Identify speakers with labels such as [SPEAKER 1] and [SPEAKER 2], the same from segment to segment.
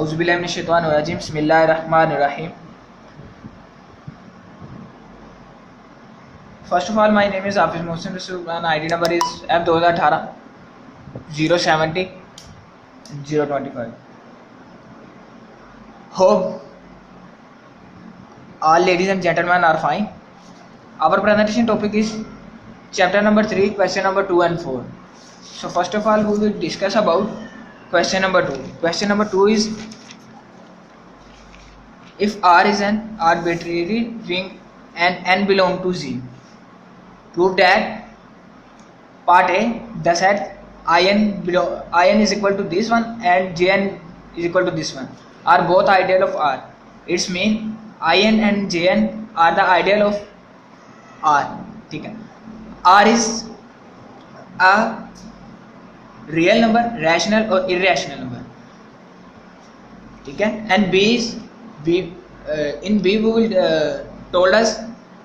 [SPEAKER 1] औज़ुबिल्लाहि मिनश्शैतानिर्रजीम बिस्मिल्लाहिर्रहमानिर्रहीम. First of all, my name is Hafiz Mohsin Rasool and ID number is F2018 070 025. Hope all ladies and gentlemen are fine. Our presentation topic is chapter number 3, question number 2 and 4. So first of all, we will discuss about question number 2. Question number 2 is, if R is an arbitrary ring and n belong to Z, prove that part A, the set In is equal to this one and Jn is equal to this one are both ideal of R. It's mean In and Jn are the ideal of R. ठीक है. R is a real number, rational or irrational number. ठीक है. And B is in B we will told us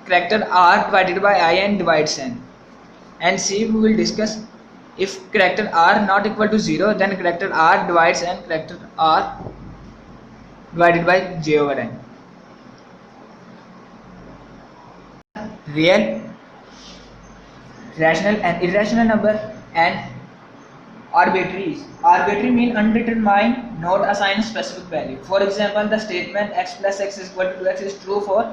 [SPEAKER 1] character R divided by In divides n. And C we will discuss if character R not equal to 0, then character R divides n, character R divided by j over n. Real, rational and irrational number and arbitrary. Arbitrary mean undetermined, not assign specific value. For example, the statement x plus x is equal to 2x is true for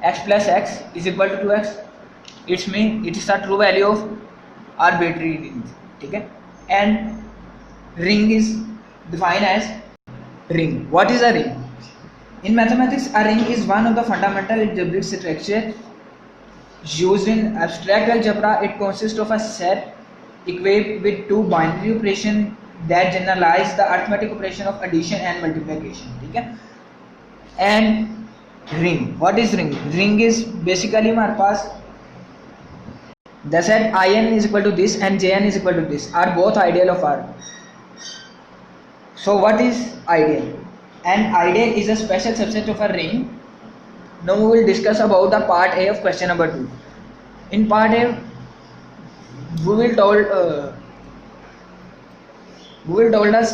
[SPEAKER 1] x plus x is equal to 2x. It means it is a true value of arbitrary ring. ठीक है. And ring is defined as ring. What is a ring? In mathematics, a ring is one of the fundamental algebraic structure used in abstract algebra. It consists of a set equipped with two binary operations that generalize the arithmetic operation of addition and multiplication. ठीक है. And ring. What is ring? Ring is basically हमारे पास the set In is equal to this and Jn is equal to this are both ideal of R. So what is ideal? An ideal is a special subset of a ring. Now we will discuss about the part A of question number 2. In part A, we will told us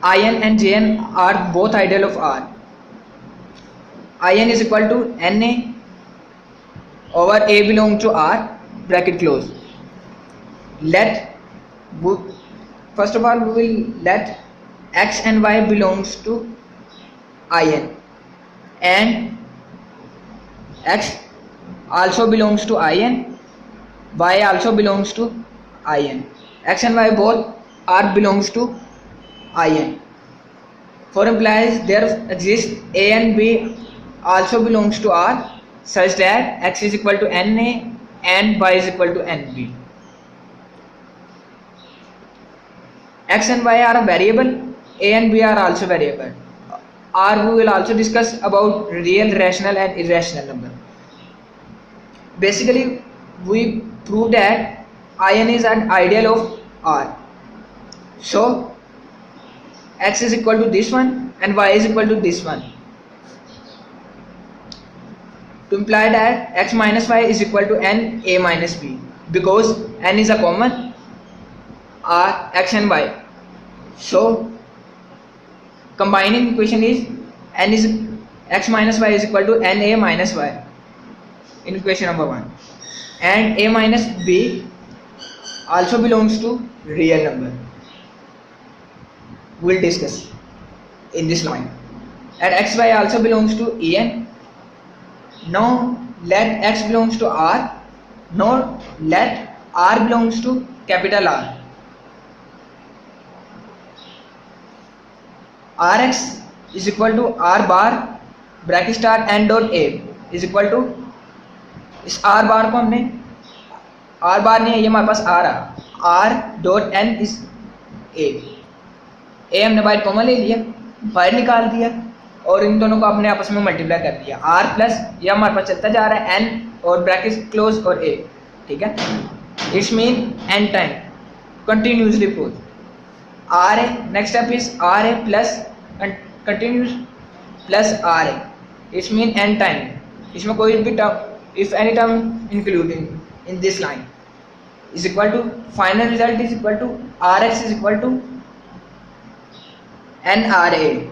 [SPEAKER 1] In and Jn are both ideal of R. In is equal to Na over A belong to R, bracket close. First of all, we will let x and y belongs to In and x also belongs to In, y also belongs to In. X and y both are belongs to In. For implies there exists A and B also belongs to R such that x is equal to Na and y is equal to Nb. X and y are a variable, A and B are also variable. R we will also discuss about real, rational and irrational number. Basically, we prove that In is an ideal of R. So x is equal to this one and y is equal to this one. To imply that x minus y is equal to n a minus b, because n is a common R, x and y. So combining equation is n is x minus y is equal to n a minus y in equation number 1, and a minus b also belongs to real number. We will discuss in this line. And xy also belongs to En. Now let x belongs to R. Now let R belongs to capital R. Rx is equal to R bar bracket start n dot a is equal to, इस R बार को हमने R बार नहीं है, ये हमारे पास R है, R dot n is a हमने बाहर कॉमन ले लिया, बाहर निकाल दिया और इन दोनों को अपने आपस में मल्टीप्लाई कर दिया. R प्लस ये हमारे पास चलता जा रहा है n और ब्रैकेट क्लोज और a. ठीक है. It's mean n time continuously prove R a. Next step is R a plus continuous plus R a. It's mean n time. इसमें कोई भी term, if any term including in this line is equal to, final result is equal to Rx is equal to NRA.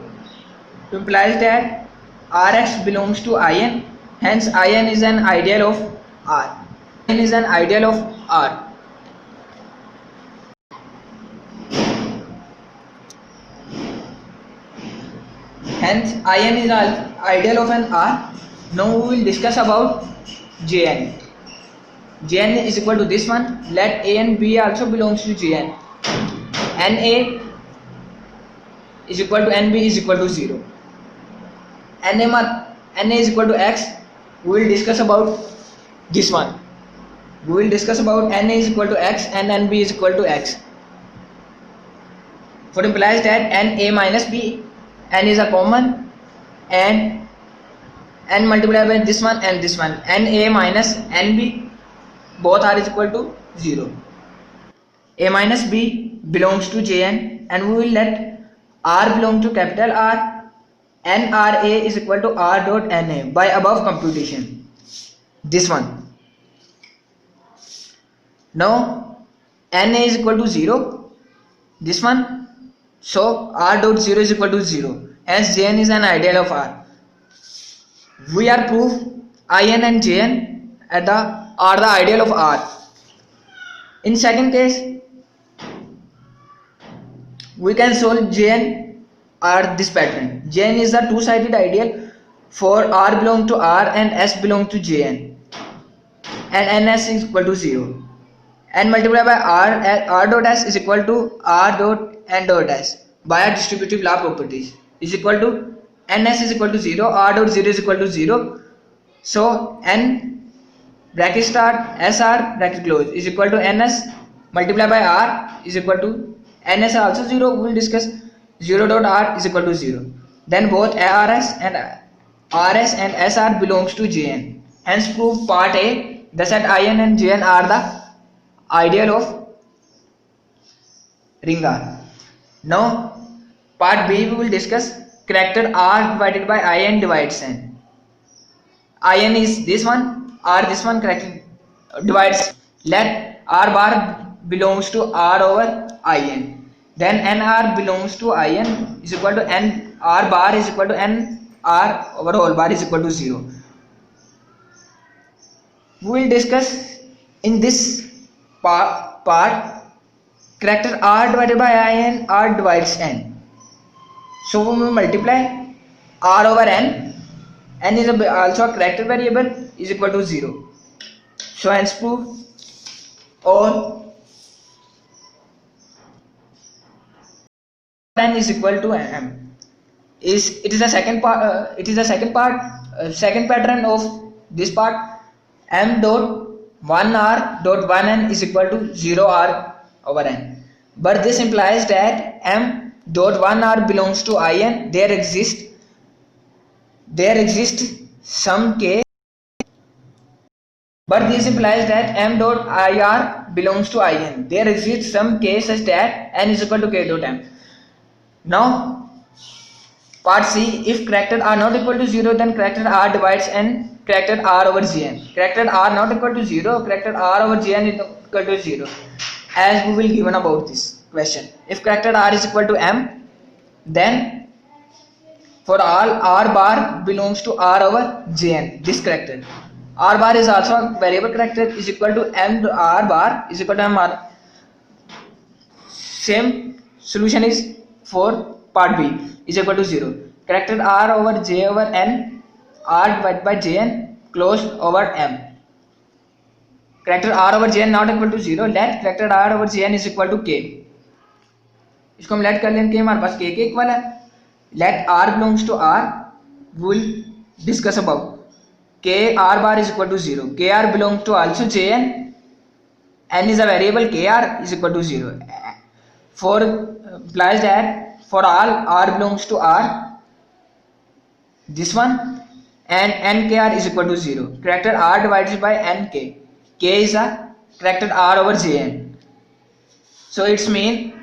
[SPEAKER 1] It implies that Rx belongs to In, hence In is an ideal of R. In is an ideal of R. Hence In is an ideal of an R. Now we will discuss about Jn. Jn is equal to this one. Let A and B also belongs to Jn. Na is equal to Nb is equal to 0. Na is equal to x. We will discuss about this one. We will discuss about Na is equal to x and Nb is equal to x. For implies that Na minus b, n is a common, and n multiplied by this one and this one, Na minus Nb, both are equal to 0. A minus b belongs to Jn, and we will let R belong to capital R. NRA is equal to R dot Na by above computation. This one. Now Na is equal to 0. This one. So R dot 0 is equal to 0. Hence Jn is an ideal of R. We are proof In and Jn are the ideal of R. In second case, we can solve Jn are this pattern. Jn is the two-sided ideal for R belong to R and S belong to Jn, and Ns is equal to 0. N multiplied by R dot S is equal to R dot N dot S by a distributive law properties is equal to Ns is equal to 0, R dot 0 is equal to 0. So N bracket start SR bracket close is equal to Ns multiplied by R is equal to Ns also 0. We will discuss 0 dot R is equal to 0. Then both RS and SR belongs to Jn. Hence prove part A, the set In and Jn are the ideal of ring R. Now part B we will discuss character R divided by In divides N. In is this one, R this one, character divides. Let R bar belongs to R over In. Then NR belongs to In is equal to N R bar is equal to NR over whole bar is equal to 0. We will discuss in this part character R divided by In, R divides N. So we will multiply R over N. N is also a character variable is equal to 0. So hence proof or N is equal to M. It is a second part. Second pattern of this part. M dot 1 R dot 1 N is equal to 0 R over N. But this implies that M dot 1 R belongs to In. There exists some K. But this implies that M dot IR belongs to In. There exists some K such that N is equal to K dot M. Now part C, if character are not equal to 0, then character R divides N, character R over Gn. Character R not equal to 0, character R over Gn is equal to 0, as we will given about this question. If character R is equal to M, then for all R bar belongs to R over Gn, this character. R bar is also a variable character is equal to M R bar is equal to M R. Same solution is for part B is equal to 0. Character R over J over N, R divided by Jn closed over M. Character R over Jn not equal to 0. Let character R over Jn is equal to K. इसको हम let कर लेंगे हमारे पास K के equal है. Let R belongs to R. We will discuss about K R bar is equal to 0. KR belongs to also Jn. N is a variable. KR is equal to 0. For implies that for all R belongs to R, this one, and NKR is equal to 0. Character R divided by NK. K is a character R over Jn. So it's mean